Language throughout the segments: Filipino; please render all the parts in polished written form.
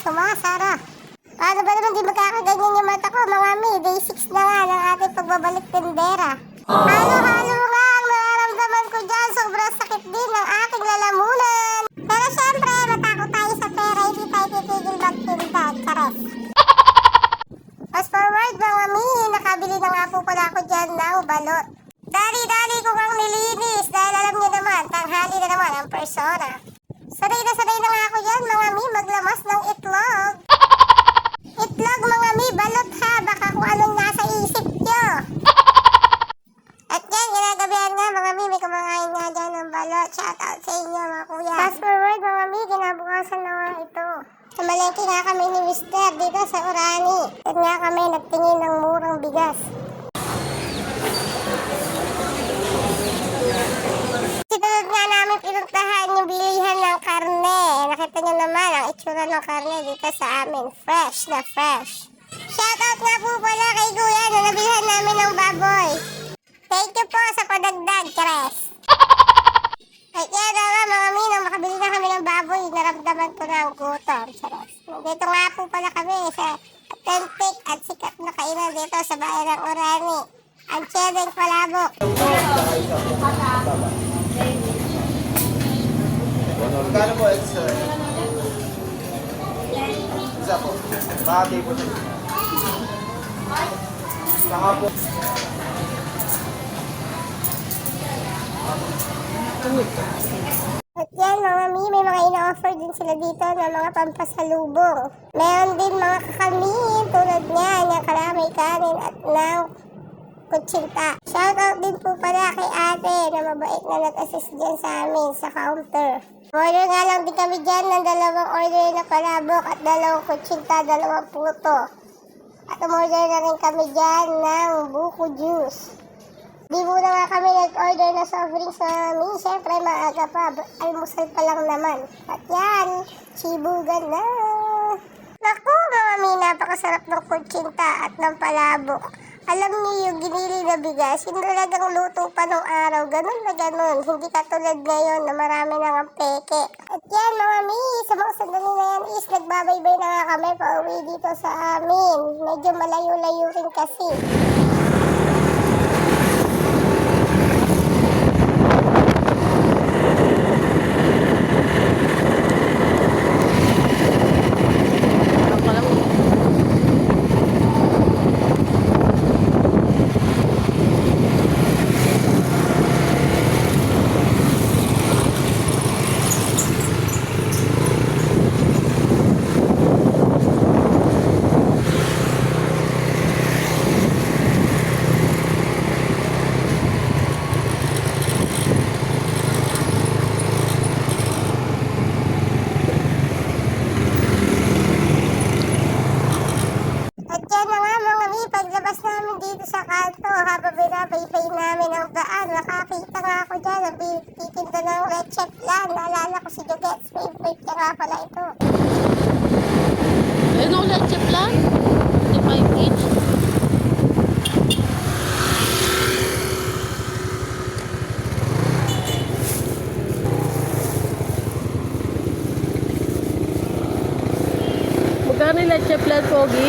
sumasara. Paano ba naman di magkakaganyan yung mata ko, mga mi? Day 6 na nga ng ating pagbabalik tindera. Halo-halo nga ang nararamdaman ko dyan. Sobrang sakit din ng aking lalamunan. Pero syempre, matakot tayo sa pera. Hindi tayo titigil magtinda. Chares. Fast forward, mga mi. Nakabili na nga po pala ako dyan ng balot. Dali-dali ko kang nilinis. Dahil alam niyo naman, tanghali na naman ang persona. Sanay na nga ako dyan, mga mi. Maglamas ng itlog. Itlog, mga mi. Balot ha. Baka kung anong nasa isip nyo. At yan, ginagabihan nga mga mi, may kumakain nga dyan ng balot. Shout out sa inyo mga kuya. Fast forward mga mi, kinabukasan na nga ito. Namalengke nga kami ni Mister dito sa Orani. At nga kami nagtingin ng murang bigas. Sinunod nga namin pinuntahan yung bilihan ng karne. Nakita nyo naman ang itsura ng karne dito sa amin. Fresh na fresh. Shout out nga po pala kay kuya na nabilhan namin ng baboy. Thank you po sa padagdag, Chares. At yan nga mga mi, nang makabili na kami ng baboy, naramdaman ko na ang gutom, Chares. Dito nga po pala kami sa authentic at sikat na kainan dito sa bayan ng Orani. Ang Chedeng Palabok. Kano po extra? Isa po. Bakit po siya? Saka po. At yan mga mi, may mga ina-offer din sila dito na mga pampasalubong. Meron din mga kakanin tulad niyan, yung kalamay kanin at ng kutsinta. Shoutout din po pala kay ate na mabait na nag-assist dyan sa amin sa counter. Order nga lang din kami dyan ng 2 order na palabok at 2 kutsinta, 2 puto. At umorder na rin kami dyan ng buko juice. Di muna nga kami nag-order na soft drinks namin. Siyempre maaga pa, almusal pa lang naman. At yan, sibugan na. Naku, mami, napakasarap ng kutsinta at ng palabok. Alam niyo yung ginili na bigas, hindi talagang luto pa nung araw, ganun na ganun. Hindi katulad ngayon na marami nang ang peke. At yan, mami, sa mga sandali na yan is nagbabaybay na nga kami pauwi dito sa amin. Medyo malayo-layo rin kasi. Paglabas namin dito sa kanto, habang binabaybay namin ang daan, nakakita nga ako dyan, nagtitinda ng leche flan. Naalala ko si Jugets, favorite niya nga pala ito. Ano leche flan? 5 each? Magkano yung leche flan, Pogi?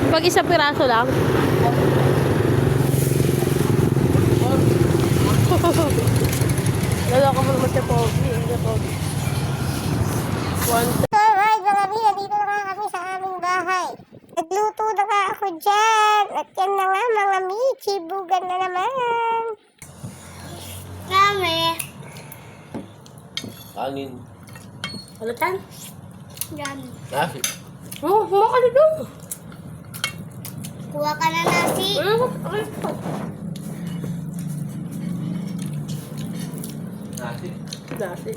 Pag isang piraso lang? Lalaka mo naman siya, Pogi. Alright, mga mina, dito na nga kami sa aming bahay. Nagluto na nga ako dyan. At yan na nga, mga mi, chibugan na naman. Kami. Kanin. Ano tan? Yan. Nasi. Oh, huwag ka na doon. Kuha ka na nasi. Nasi. Nasi.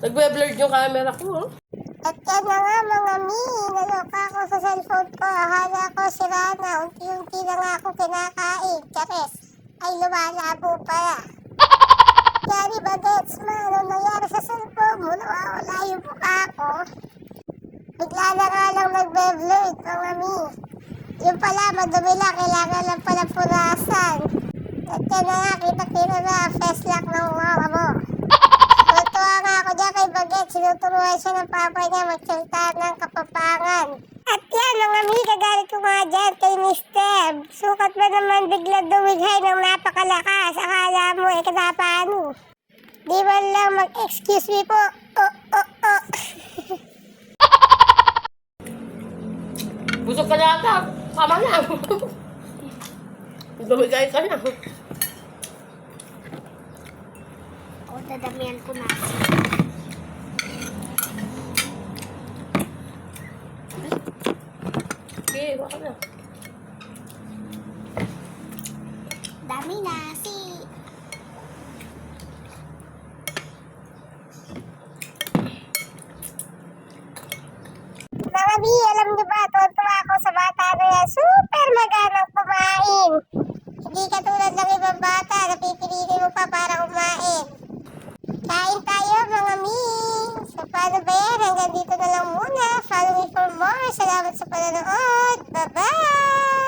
Nagbe-blurred yung camera ko, oh. At yan na nga mga mi, naloka ako sa cellphone ko. Akala ko sira na, unti-unti na nga ako kinakain. Chares, ay lumalabo pala. Yari bagets, ano nangyari sa cellphone mo? Nawawala yung mukha ko. Bigla na nga lang nagbe-blurred mga mi. Yung pala, madumi lang, kailangan lang pala punasan. At yan na nga, kita-kita na, face lock ng mama mo. Tutuwa nga ako dyan kay Bagets, Sinuturuan siya ng papa niya magsalita ng Kapampangan. At yan, mga amiga, galit ko nga dyan kay Mister. Sukat ba naman bigla dumighay ng napakalakas? Akala mo, paano? Di ba lang mag-excuse me po? Oh. Busog ka na ata. Tama na. Dumigay ka na. O, dadamihan ko na. Okay, baka na. Dami na, Mga bi, alam niyo ba, tuwa ako sa bata na yan. Super maganang kumain. Hindi katulad ng ibang bata, napipilitin mo pa para kumain. Kain tayo mga mi. So paano ba yan? Hanggang dito na lang muna. Follow me for more. Salamat sa panonood. Bye-bye!